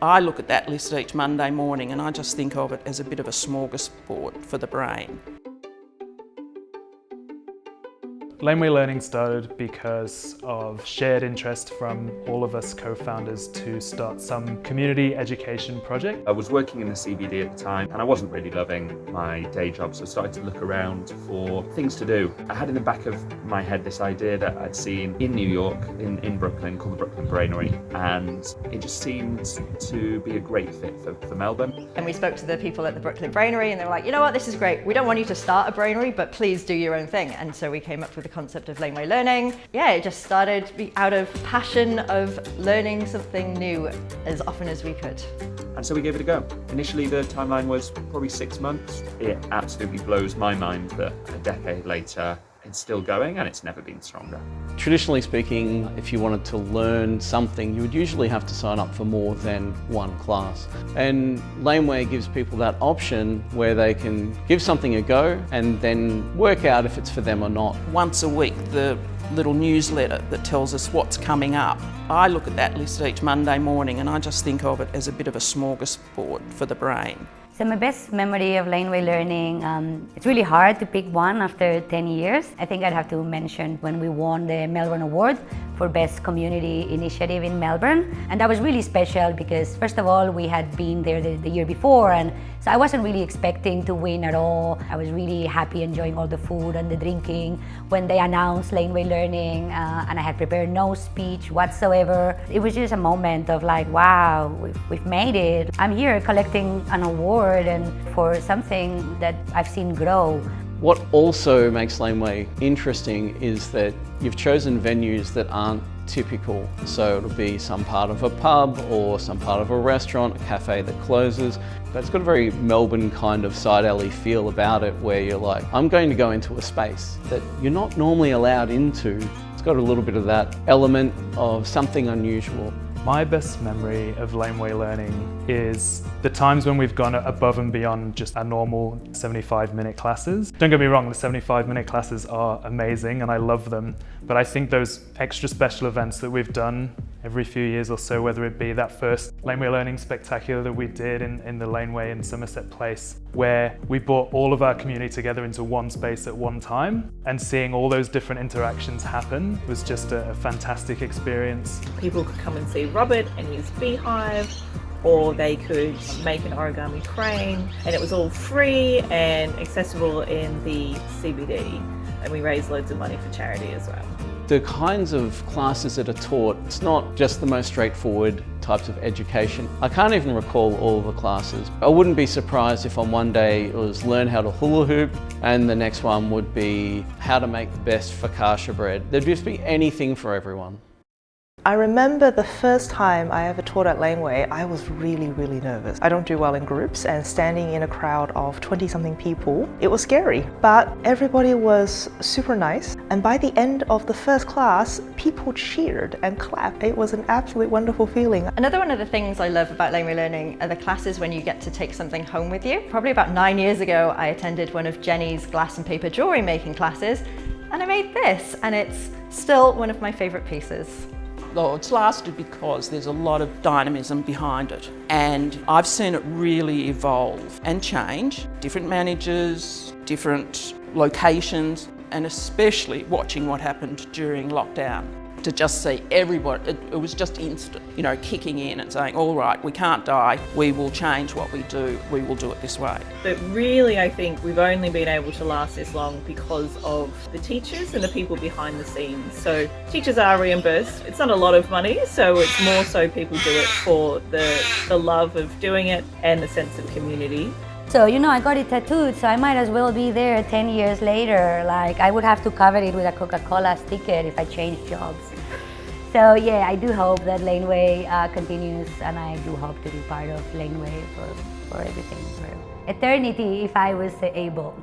I look at that list each Monday morning and I just think of it as a bit of a smorgasbord for the brain. Laneway Learning started because of shared interest from all of us co-founders to start some community education project. I was working in the CBD at the time and I wasn't really loving my day job, so I started to look around for things to do. I had in the back of my head this idea that I'd seen in New York, in Brooklyn, called the Brooklyn Brainery, and it just seemed to be a great fit for Melbourne. And we spoke to the people at the Brooklyn Brainery and they were like, you know what, this is great. We don't want you to start a brainery, but please do your own thing. And so we came up with the concept of Laneway Learning. Yeah, it just started out of passion of learning something new as often as we could. And so we gave it a go. Initially the timeline was probably 6 months. It absolutely blows my mind that a decade later it's still going and it's never been stronger. Traditionally speaking, if you wanted to learn something, you would usually have to sign up for more than one class. And Laneway gives people that option where they can give something a go and then work out if it's for them or not. Once a week, the little newsletter that tells us what's coming up. I look at that list each Monday morning and I just think of it as a bit of a smorgasbord for the brain. So my best memory of Laneway Learning, it's really hard to pick one after 10 years. I think I'd have to mention when we won the Melbourne Award for Best Community Initiative in Melbourne. And that was really special because first of all, we had been there the year before, and so I wasn't really expecting to win at all. I was really happy enjoying all the food and the drinking when they announced Laneway Learning, and I had prepared no speech whatsoever. It was just a moment of like, wow, we've made it. I'm here collecting an award and for something that I've seen grow. What also makes Laneway interesting is that you've chosen venues that aren't typical. So it'll be some part of a pub or some part of a restaurant, a cafe that closes. But it's got a very Melbourne kind of side alley feel about it where you're like, I'm going to go into a space that you're not normally allowed into. It's got a little bit of that element of something unusual. My best memory of Laneway Learning is the times when we've gone above and beyond just our normal 75-minute classes. Don't get me wrong, the 75-minute classes are amazing and I love them, but I think those extra special events that we've done every few years or so, whether it be that first Laneway Learning Spectacular that we did in the Laneway in Somerset Place, where we brought all of our community together into one space at one time, and seeing all those different interactions happen was just a fantastic experience. People could come and see Robert and his beehive, or they could make an origami crane, and it was all free and accessible in the CBD, and we raised loads of money for charity as well. The kinds of classes that are taught, it's not just the most straightforward types of education. I can't even recall all the classes. I wouldn't be surprised if on one day it was learn how to hula hoop and the next one would be how to make the best focaccia bread. There'd just be anything for everyone. I remember the first time I ever taught at Laneway, I was really nervous. I don't do well in groups, and standing in a crowd of 20-something people, it was scary. But everybody was super nice, and by the end of the first class, people cheered and clapped. It was an absolutely wonderful feeling. Another one of the things I love about Laneway Learning are the classes when you get to take something home with you. Probably about 9 years ago, I attended one of Jenny's glass and paper jewellery making classes, and I made this, and it's still one of my favourite pieces. Well, it's lasted because there's a lot of dynamism behind it, and I've seen it really evolve and change. Different managers, different locations, and especially watching what happened during lockdown. To just see everybody, it was just instant, you know, kicking in and saying, all right, we can't die, we will change what we do, we will do it this way. But really, I think we've only been able to last this long because of the teachers and the people behind the scenes. So teachers are reimbursed. It's not a lot of money, so it's more so people do it for the love of doing it and the sense of community. So, you know, I got it tattooed, so I might as well be there 10 years later. Like, I would have to cover it with a Coca-Cola sticker if I changed jobs. So, yeah, I do hope that Laneway continues, and I do hope to be part of Laneway for everything, for eternity, if I was able.